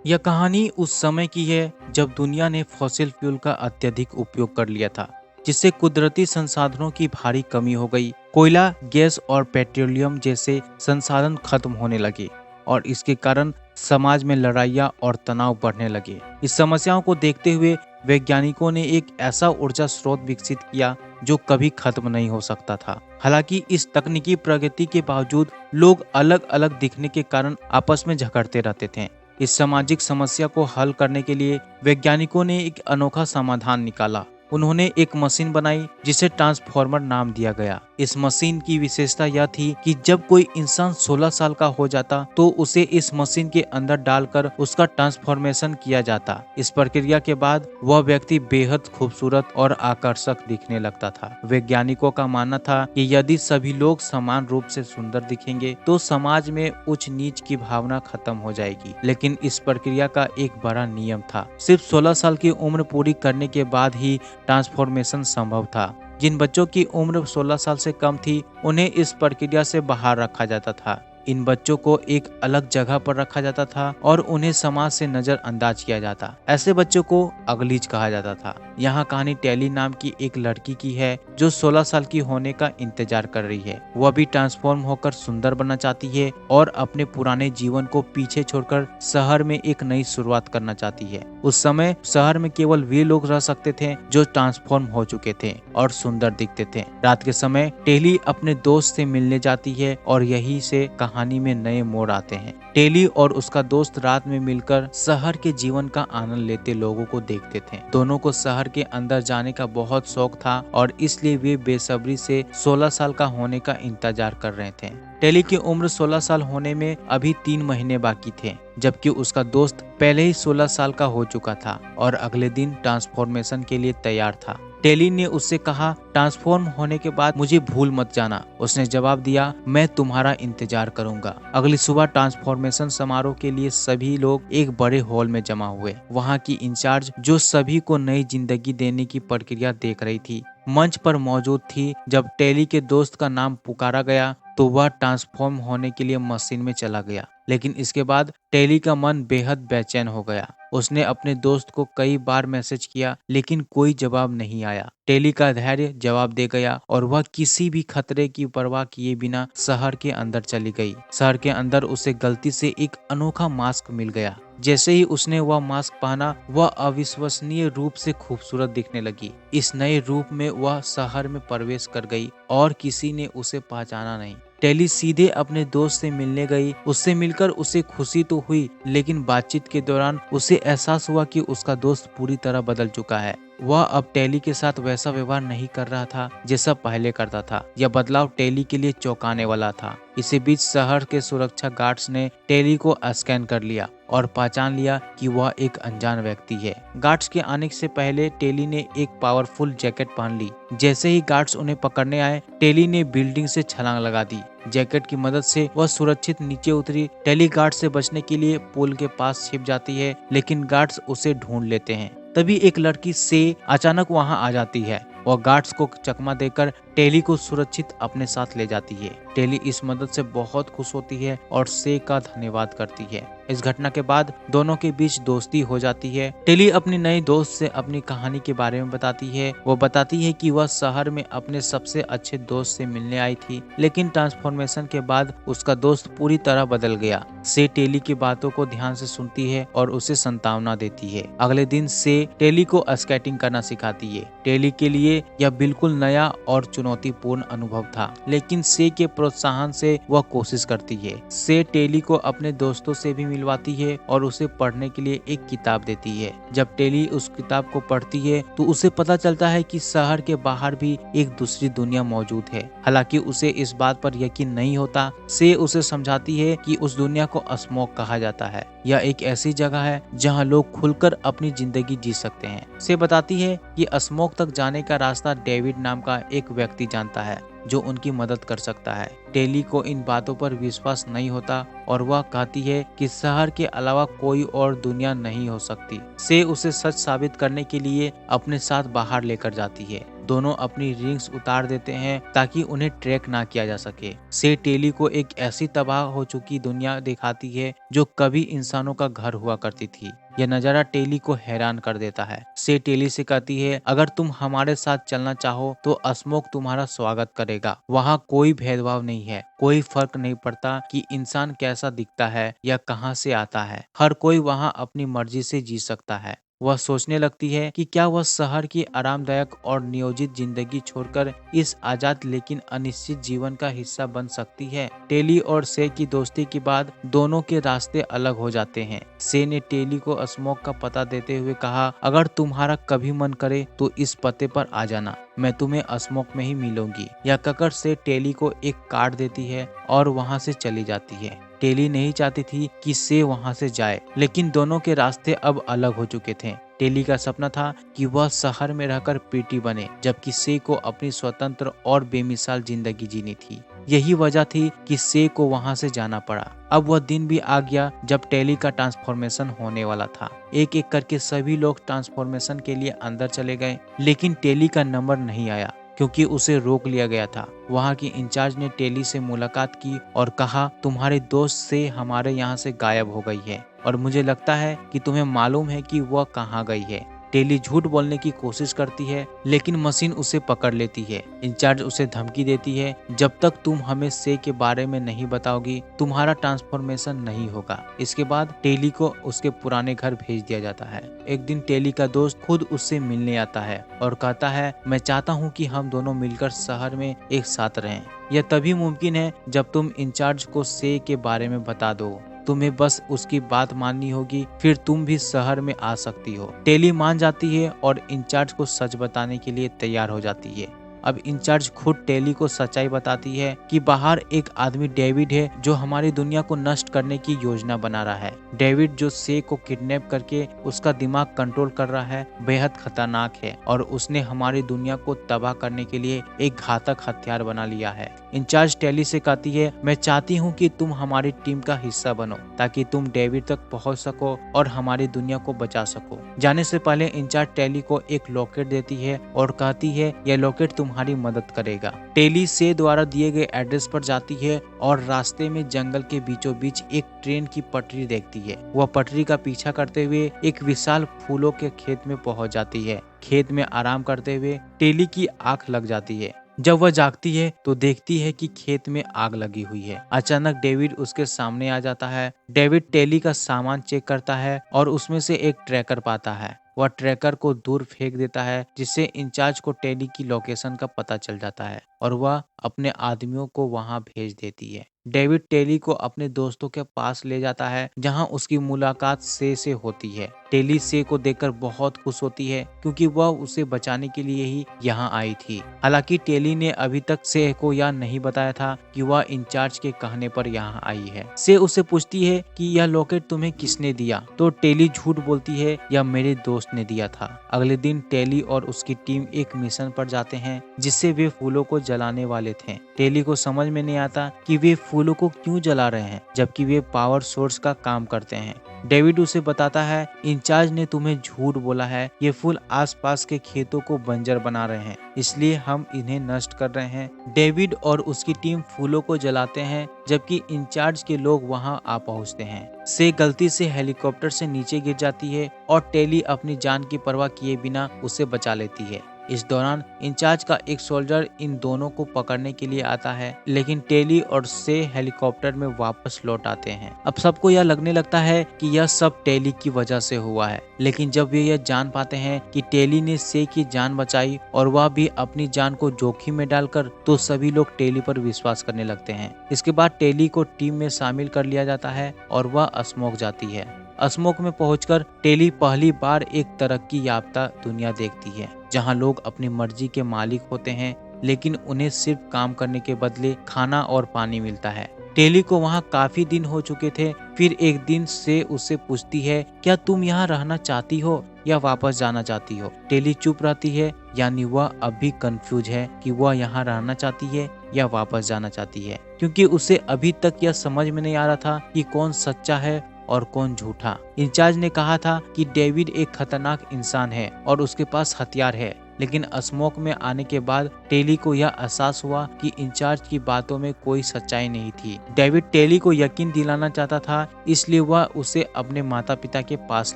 यह कहानी उस समय की है जब दुनिया ने फॉसिल फ्यूल का अत्यधिक उपयोग कर लिया था, जिससे कुदरती संसाधनों की भारी कमी हो गई। कोयला, गैस और पेट्रोलियम जैसे संसाधन खत्म होने लगे और इसके कारण समाज में लड़ाइयाँ और तनाव बढ़ने लगे। इस समस्याओं को देखते हुए वैज्ञानिकों ने एक ऐसा ऊर्जा स्रोत विकसित किया जो कभी खत्म नहीं हो सकता था। हालांकि इस तकनीकी प्रगति के बावजूद लोग अलग अलग दिखने के कारण आपस में झगड़ते रहते थे। इस सामाजिक समस्या को हल करने के लिए वैज्ञानिकों ने एक अनोखा समाधान निकाला। उन्होंने एक मशीन बनाई जिसे ट्रांसफॉर्मर नाम दिया गया। इस मशीन की विशेषता यह थी कि जब कोई इंसान 16 साल का हो जाता तो उसे इस मशीन के अंदर डालकर उसका ट्रांसफॉर्मेशन किया जाता। इस प्रक्रिया के बाद वह व्यक्ति बेहद खूबसूरत और आकर्षक दिखने लगता था। वैज्ञानिकों का मानना था कि यदि सभी लोग समान रूप से सुंदर दिखेंगे तो समाज में उच्च नीच की भावना खत्म हो जाएगी। लेकिन इस प्रक्रिया का एक बड़ा नियम था। सिर्फ 16 साल की उम्र पूरी करने के बाद ही ट्रांसफॉर्मेशन संभव था। जिन बच्चों की उम्र 16 साल से कम थी उन्हें इस प्रक्रिया से बाहर रखा जाता था। इन बच्चों को एक अलग जगह पर रखा जाता था और उन्हें समाज से नजरअंदाज किया जाता। ऐसे बच्चों को अगलीज कहा जाता था। यहाँ कहानी टेली नाम की एक लड़की की है जो 16 साल की होने का इंतजार कर रही है। वह भी ट्रांसफॉर्म होकर सुंदर बनना चाहती है और अपने पुराने जीवन को पीछे छोड़कर शहर में एक नई शुरुआत करना चाहती है। उस समय शहर में केवल वे लोग रह सकते थे जो ट्रांसफॉर्म हो चुके थे और सुंदर दिखते थे। रात के समय टेली अपने दोस्त से मिलने जाती है और यही से कहानी में नए मोड़ आते हैं। टेली और उसका दोस्त रात में मिलकर शहर के जीवन का आनंद लेते लोगों को देखते थे। दोनों को शहर के अंदर जाने का बहुत शौक था और इसलिए वे बेसब्री से 16 साल का होने का इंतजार कर रहे थे। टेली की उम्र 16 साल होने में अभी 3 महीने बाकी थे, जबकि उसका दोस्त पहले ही 16 साल का हो चुका था और अगले दिन ट्रांसफॉर्मेशन के लिए तैयार था। टेली ने उससे कहा, ट्रांसफॉर्म होने के बाद मुझे भूल मत जाना। उसने जवाब दिया, मैं तुम्हारा इंतजार करूंगा। अगली सुबह ट्रांसफॉर्मेशन समारोह के लिए सभी लोग एक बड़े हॉल में जमा हुए। वहाँ की इंचार्ज जो सभी को नई जिंदगी देने की प्रक्रिया देख रही थी, मंच पर मौजूद थी। जब टेली के दोस्त का नाम पुकारा गया तो वह ट्रांसफॉर्म होने के लिए मशीन में चला गया। लेकिन इसके बाद टेली का मन बेहद बेचैन हो गया। उसने अपने दोस्त को कई बार मैसेज किया लेकिन कोई जवाब नहीं आया। टेली का धैर्य जवाब दे गया और वह किसी भी खतरे की परवाह किए बिना शहर के अंदर चली गई। शहर के अंदर उसे गलती से एक अनोखा मास्क मिल गया। जैसे ही उसने वह मास्क पहना, वह अविश्वसनीय रूप से खूबसूरत दिखने लगी। इस नए रूप में वह शहर में प्रवेश कर गई और किसी ने उसे पहचाना नहीं। टेली सीधे अपने दोस्त से मिलने गई। उससे मिलकर उसे खुशी तो हुई, लेकिन बातचीत के दौरान उसे एहसास हुआ कि उसका दोस्त पूरी तरह बदल चुका है। वह अब टेली के साथ वैसा व्यवहार नहीं कर रहा था जैसा पहले करता था। यह बदलाव टेली के लिए चौंकाने वाला था। इसी बीच शहर के सुरक्षा गार्ड्स ने टेली को स्कैन कर लिया और पहचान लिया कि वह एक अनजान व्यक्ति है। गार्ड्स के आने से पहले टेली ने एक पावरफुल जैकेट पहन ली। जैसे ही गार्ड्स उन्हें पकड़ने आए, टेली ने बिल्डिंग से छलांग लगा दी। जैकेट की मदद से वह सुरक्षित नीचे उतरी। टेली गार्ड्स से बचने के लिए पुल के पास छिप जाती है, लेकिन गार्ड्स उसे ढूंढ लेते हैं। तभी एक लड़की से अचानक वहां आ जाती है। वह गार्ड्स को चकमा देकर टेली को सुरक्षित अपने साथ ले जाती है। टेली इस मदद से बहुत खुश होती है और से का धन्यवाद करती है। इस घटना के बाद दोनों के बीच दोस्ती हो जाती है। टेली अपनी नई दोस्त से अपनी कहानी के बारे में बताती है। वो बताती है कि वह शहर में अपने सबसे अच्छे दोस्त से मिलने आई थी, लेकिन ट्रांसफॉर्मेशन के बाद उसका दोस्त पूरी तरह बदल गया। से टेली की बातों को ध्यान से सुनती है और उसे सांत्वना देती है। अगले दिन से टेली को स्केटिंग करना सिखाती है। टेली के लिए यह बिल्कुल नया और चुनौतीपूर्ण अनुभव था, लेकिन से के प्रोत्साहन से वह कोशिश करती है। से टेली को अपने दोस्तों से भी मिलवाती है और उसे पढ़ने के लिए एक किताब देती है। जब टेली उस किताब को पढ़ती है तो उसे पता चलता है कि शहर के बाहर भी एक दूसरी दुनिया मौजूद है। हालांकि उसे इस बात पर यकीन नहीं होता। से उसे समझाती है कि उस दुनिया को स्मोक कहा जाता है। यह एक ऐसी जगह है जहां लोग खुलकर अपनी जिंदगी जी सकते हैं। से बताती है कि स्मोक तक जाने का रास्ता डेविड नाम का एक व्यक्ति जानता है जो उनकी मदद कर सकता है। टेली को इन बातों पर विश्वास नहीं होता और वह कहती है कि शहर के अलावा कोई और दुनिया नहीं हो सकती। से उसे सच साबित करने के लिए अपने साथ बाहर लेकर जाती है। दोनों अपनी रिंग्स उतार देते हैं ताकि उन्हें ट्रैक ना किया जा सके। से टेली को एक ऐसी तबाह हो चुकी दुनिया दिखाती है जो कभी इंसानों का घर हुआ करती थी। यह नजारा टेली को हैरान कर देता है। से टेली से कहती है, अगर तुम हमारे साथ चलना चाहो तो स्मोक तुम्हारा स्वागत करेगा। वहाँ कोई भेदभाव नहीं है, कोई फर्क नहीं पड़ता कि इंसान कैसा दिखता है या कहाँ से आता है। हर कोई वहाँ अपनी मर्जी से जी सकता है। वह सोचने लगती है कि क्या वह शहर की आरामदायक और नियोजित जिंदगी छोड़कर इस आजाद लेकिन अनिश्चित जीवन का हिस्सा बन सकती है। टेली और से की दोस्ती के बाद दोनों के रास्ते अलग हो जाते हैं। से ने टेली को स्मोक का पता देते हुए कहा, अगर तुम्हारा कभी मन करे तो इस पते पर आ जाना, मैं तुम्हें स्मोक में ही मिलूंगी। यह कहकर से टेली को एक कार्ड देती है और वहाँ से चली जाती है। टेली नहीं चाहती थी कि से वहाँ से जाए, लेकिन दोनों के रास्ते अब अलग हो चुके थे। टेली का सपना था कि वह शहर में रहकर पीटी बने, जबकि से को अपनी स्वतंत्र और बेमिसाल जिंदगी जीनी थी। यही वजह थी कि से को वहाँ से जाना पड़ा। अब वह दिन भी आ गया जब टेली का ट्रांसफॉर्मेशन होने वाला था। एक एक करके सभी लोग ट्रांसफॉर्मेशन के लिए अंदर चले गए, लेकिन टेली का नंबर नहीं आया क्योंकि उसे रोक लिया गया था। वहाँ की इंचार्ज ने टेली से मुलाकात की और कहा, तुम्हारे दोस्त से हमारे यहाँ से गायब हो गई है और मुझे लगता है कि तुम्हें मालूम है कि वह कहाँ गई है। टेली झूठ बोलने की कोशिश करती है, लेकिन मशीन उसे पकड़ लेती है। इंचार्ज उसे धमकी देती है, जब तक तुम हमें से के बारे में नहीं बताओगी तुम्हारा ट्रांसफॉर्मेशन नहीं होगा। इसके बाद टेली को उसके पुराने घर भेज दिया जाता है। एक दिन टेली का दोस्त खुद उससे मिलने आता है और कहता है, मैं चाहता हूँ कि हम दोनों मिलकर शहर में एक साथ रहें। यह तभी मुमकिन है जब तुम इंचार्ज को से के बारे में बता दो। तुम्हें बस उसकी बात माननी होगी, फिर तुम भी शहर में आ सकती हो। टेली मान जाती है और इंचार्ज को सच बताने के लिए तैयार हो जाती है। अब इंचार्ज खुद टेली को सच्चाई बताती है कि बाहर एक आदमी डेविड है जो हमारी दुनिया को नष्ट करने की योजना बना रहा है। डेविड जो से को किडनैप करके उसका दिमाग कंट्रोल कर रहा है, बेहद खतरनाक है और उसने हमारी दुनिया को तबाह करने के लिए एक घातक हथियार बना लिया है। इंचार्ज टेली से कहती है, मैं चाहती हूँ कि तुम हमारी टीम का हिस्सा बनो ताकि तुम डेविड तक पहुँच सको और हमारी दुनिया को बचा सको। जाने से पहले इंचार्ज टेली को एक लॉकेट देती है और कहती है, यह लॉकेट तुम्हारी मदद करेगा। टेली से द्वारा दिए गए एड्रेस पर जाती है और रास्ते में जंगल के बीचों बीच एक ट्रेन की पटरी देखती है। वह पटरी का पीछा करते हुए एक विशाल फूलों के खेत में पहुंच जाती है। खेत में आराम करते हुए टेली की आंख लग जाती है। जब वह जागती है तो देखती है कि खेत में आग लगी हुई है। अचानक डेविड उसके सामने आ जाता है। डेविड टेली का सामान चेक करता है और उसमें से एक ट्रैकर पाता है। वह ट्रैकर को दूर फेंक देता है, जिससे इंचार्ज को टेली की लोकेशन का पता चल जाता है और वह अपने आदमियों को वहां भेज देती है। डेविड टेली को अपने दोस्तों के पास ले जाता है जहां उसकी मुलाकात से होती है। टेली से को देखकर बहुत खुश होती है क्योंकि वह उसे बचाने के लिए ही यहाँ आई थी। हालांकि टेली ने अभी तक से को यह नहीं बताया था कि वह इंचार्ज के कहने पर यहाँ आई है। से उससे पूछती है कि यह लॉकेट तुम्हें किसने दिया, तो टेली झूठ बोलती है, यह मेरे दोस्त ने दिया था। अगले दिन टेली और उसकी टीम एक मिशन पर जाते हैं जिससे वे फूलों को जलाने वाले थे। टेली को समझ में नहीं आता कि वे फूलों को क्यों जला रहे हैं जबकि वे पावर सोर्स का काम करते हैं। डेविड उसे बताता है, इंचार्ज ने तुम्हें झूठ बोला है, ये फूल आसपास के खेतों को बंजर बना रहे हैं, इसलिए हम इन्हें नष्ट कर रहे हैं। डेविड और उसकी टीम फूलों को जलाते हैं जबकि इंचार्ज के लोग वहां आ पहुंचते हैं। से गलती से हेलीकॉप्टर से नीचे गिर जाती है और टेली अपनी जान की परवाह किए बिना उसे बचा लेती है। इस दौरान इंचार्ज का एक सोल्जर इन दोनों को पकड़ने के लिए आता है, लेकिन टेली और से हेलीकॉप्टर में वापस लौट आते हैं। अब सबको यह लगने लगता है कि यह सब टेली की वजह से हुआ है, लेकिन जब वे यह जान पाते हैं कि टेली ने से की जान बचाई और वह भी अपनी जान को जोखिम में डालकर, तो सभी लोग टेली पर विश्वास करने लगते हैं। इसके बाद टेली को टीम में शामिल कर लिया जाता है और वह स्मोक जाती है। स्मोक में पहुंचकर टेली पहली बार एक तरक्की याफ्ता दुनिया देखती है जहां लोग अपनी मर्जी के मालिक होते हैं, लेकिन उन्हें सिर्फ काम करने के बदले खाना और पानी मिलता है। टेली को वहां काफी दिन हो चुके थे। फिर एक दिन से उससे पूछती है, क्या तुम यहाँ रहना चाहती हो या वापस जाना चाहती हो? टेली चुप रहती है, यानी वह अभी कंफ्यूज है कि वह यहाँ रहना चाहती है या वापस जाना चाहती है, क्योंकि उसे अभी तक यह समझ में नहीं आ रहा था कि कौन सच्चा है और कौन झूठा। इंचार्ज ने कहा था कि डेविड एक खतरनाक इंसान है और उसके पास हथियार है, लेकिन स्मोक में आने के बाद टेली को यह एहसास हुआ कि इंचार्ज की बातों में कोई सच्चाई नहीं थी। डेविड टेली को यकीन दिलाना चाहता था, इसलिए वह उसे अपने माता पिता के पास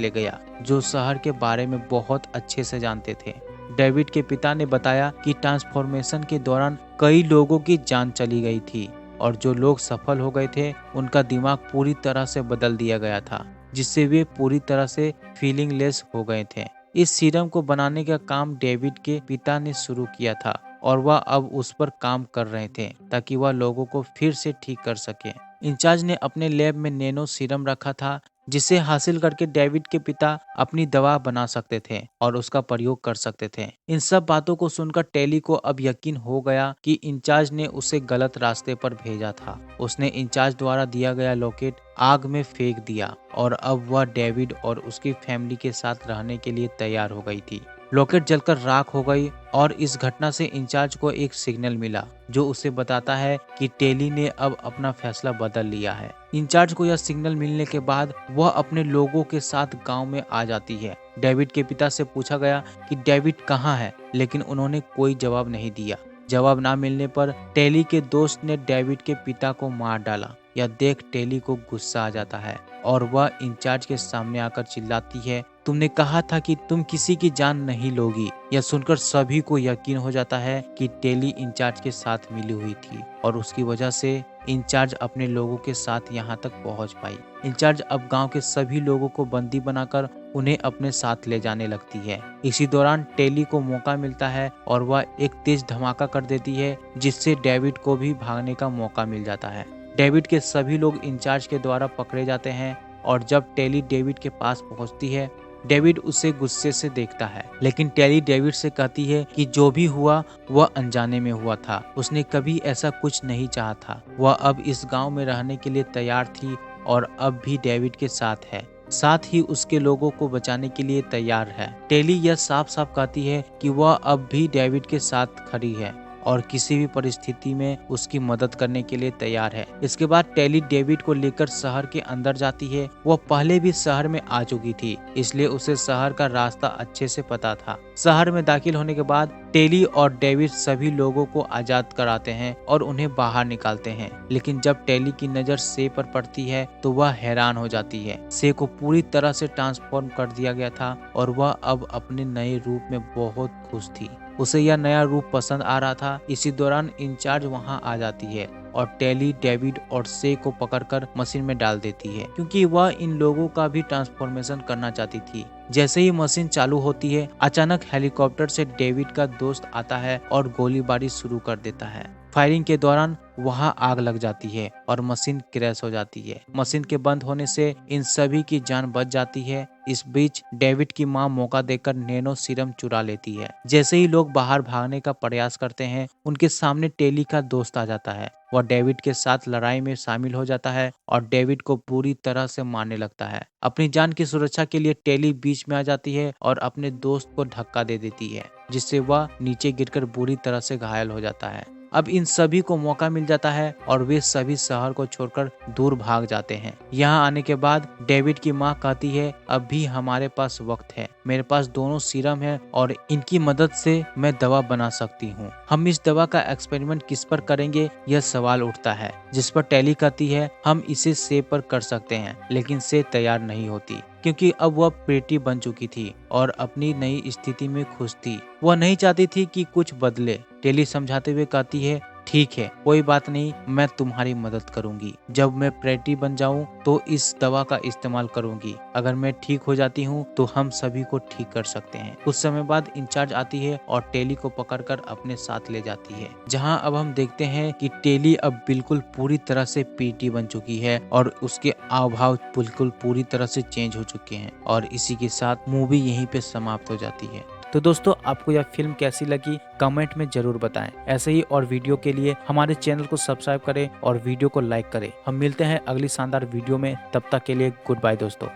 ले गया, जो शहर के बारे में बहुत अच्छे से जानते थे। डेविड के पिता ने बताया कि ट्रांसफॉर्मेशन के दौरान कई लोगों की जान चली गई थी और जो लोग सफल हो गए थे उनका दिमाग पूरी तरह से बदल दिया गया था, जिससे वे पूरी तरह से फीलिंगलेस हो गए थे। इस सीरम को बनाने का काम डेविड के पिता ने शुरू किया था और वह अब उस पर काम कर रहे थे ताकि वह लोगों को फिर से ठीक कर सके। इंचार्ज ने अपने लैब में नैनो सीरम रखा था, जिसे हासिल करके डेविड के पिता अपनी दवा बना सकते थे और उसका प्रयोग कर सकते थे। इन सब बातों को सुनकर टेली को अब यकीन हो गया कि इंचार्ज ने उसे गलत रास्ते पर भेजा था। उसने इंचार्ज द्वारा दिया गया लॉकेट आग में फेंक दिया और अब वह डेविड और उसकी फैमिली के साथ रहने के लिए तैयार हो गई थी। लॉकेट जलकर राख हो गई और इस घटना से इंचार्ज को एक सिग्नल मिला जो उसे बताता है कि टेली ने अब अपना फैसला बदल लिया है। इंचार्ज को यह सिग्नल मिलने के बाद वह अपने लोगों के साथ गांव में आ जाती है। डेविड के पिता से पूछा गया कि डेविड कहाँ है, लेकिन उन्होंने कोई जवाब नहीं दिया। जवाब ना मिलने पर टेली के दोस्त ने डेविड के पिता को मार डाला। यह देख टेली को गुस्सा आ जाता है और वह इंचार्ज के सामने आकर चिल्लाती है, तुमने कहा था कि तुम किसी की जान नहीं लोगी। यह सुनकर सभी को यकीन हो जाता है कि टेली इंचार्ज के साथ मिली हुई थी और उसकी वजह से इंचार्ज अपने लोगों के साथ यहाँ तक पहुँच पाई। इंचार्ज अब गांव के सभी लोगों को बंदी बनाकर उन्हें अपने साथ ले जाने लगती है। इसी दौरान टेली को मौका मिलता है और वह एक तेज धमाका कर देती है, जिससे डेविड को भी भागने का मौका मिल जाता है। डेविड के सभी लोग इंचार्ज के द्वारा पकड़े जाते हैं और जब टेली डेविड के पास पहुंचती है, डेविड उसे गुस्से से देखता है, लेकिन टेली डेविड से कहती है कि जो भी हुआ वह अनजाने में हुआ था, उसने कभी ऐसा कुछ नहीं चाहा था। वह अब इस गांव में रहने के लिए तैयार थी और अब भी डेविड के साथ है, साथ ही उसके लोगों को बचाने के लिए तैयार है। टेली यह साफ साफ कहती है कि वह अब भी डेविड के साथ खड़ी है और किसी भी परिस्थिति में उसकी मदद करने के लिए तैयार है। इसके बाद टेली डेविड को लेकर शहर के अंदर जाती है। वह पहले भी शहर में आ चुकी थी, इसलिए उसे शहर का रास्ता अच्छे से पता था। शहर में दाखिल होने के बाद टेली और डेविड सभी लोगों को आजाद कराते हैं और उन्हें बाहर निकालते हैं, लेकिन जब टेली की नजर से पर पड़ती है तो वह हैरान हो जाती है। से को पूरी तरह से ट्रांसफॉर्म कर दिया गया था और वह अब अपने नए रूप में बहुत खुश थी। उसे यह नया रूप पसंद आ रहा था। इसी दौरान इंचार्ज वहां आ जाती है और टेली डेविड और से को पकड़कर मशीन में डाल देती है, क्योंकि वह इन लोगों का भी ट्रांसफॉर्मेशन करना चाहती थी। जैसे ही मशीन चालू होती है, अचानक हेलीकॉप्टर से डेविड का दोस्त आता है और गोलीबारी शुरू कर देता है। फायरिंग के दौरान वहां आग लग जाती है और मशीन क्रैश हो जाती है। मशीन के बंद होने से इन सभी की जान बच जाती है। इस बीच डेविड की मां मौका देकर नैनो सीरम चुरा लेती है। जैसे ही लोग बाहर भागने का प्रयास करते हैं, उनके सामने टेली का दोस्त आ जाता है। वह डेविड के साथ लड़ाई में शामिल हो जाता है और डेविड को पूरी तरह से मारने लगता है। अपनी जान की सुरक्षा के लिए टेली बीच में आ जाती है और अपने दोस्त को धक्का दे देती है, जिससे वह नीचे गिरकर बुरी तरह से घायल हो जाता है। अब इन सभी को मौका मिल जाता है और वे सभी शहर को छोड़कर दूर भाग जाते हैं। यहाँ आने के बाद डेविड की माँ कहती है, अब भी हमारे पास वक्त है, मेरे पास दोनों सीरम है और इनकी मदद से मैं दवा बना सकती हूँ। हम इस दवा का एक्सपेरिमेंट किस पर करेंगे, यह सवाल उठता है, जिस पर टेली कहती है, हम इसे से पर कर सकते हैं, लेकिन से तैयार नहीं होती क्योंकि अब वह प्रेटी बन चुकी थी और अपनी नई स्थिति में खुश थी। वह नहीं चाहती थी कि कुछ बदले। टेली समझाते हुए कहती है, ठीक है, कोई बात नहीं, मैं तुम्हारी मदद करूंगी। जब मैं प्रेटी बन जाऊं तो इस दवा का इस्तेमाल करूंगी। अगर मैं ठीक हो जाती हूं तो हम सभी को ठीक कर सकते हैं। कुछ समय बाद इंचार्ज आती है और टेली को पकड़कर अपने साथ ले जाती है, जहां अब हम देखते हैं कि टेली अब बिल्कुल पूरी तरह से पीटी बन चुकी है और उसके हाव भाव बिल्कुल पूरी तरह से चेंज हो चुके हैं। और इसी के साथ मूवी यहीं पे समाप्त हो जाती है। तो दोस्तों, आपको यह फिल्म कैसी लगी कमेंट में जरूर बताएं। ऐसे ही और वीडियो के लिए हमारे चैनल को सब्सक्राइब करें और वीडियो को लाइक करें। हम मिलते हैं अगली शानदार वीडियो में, तब तक के लिए गुड बाय दोस्तों।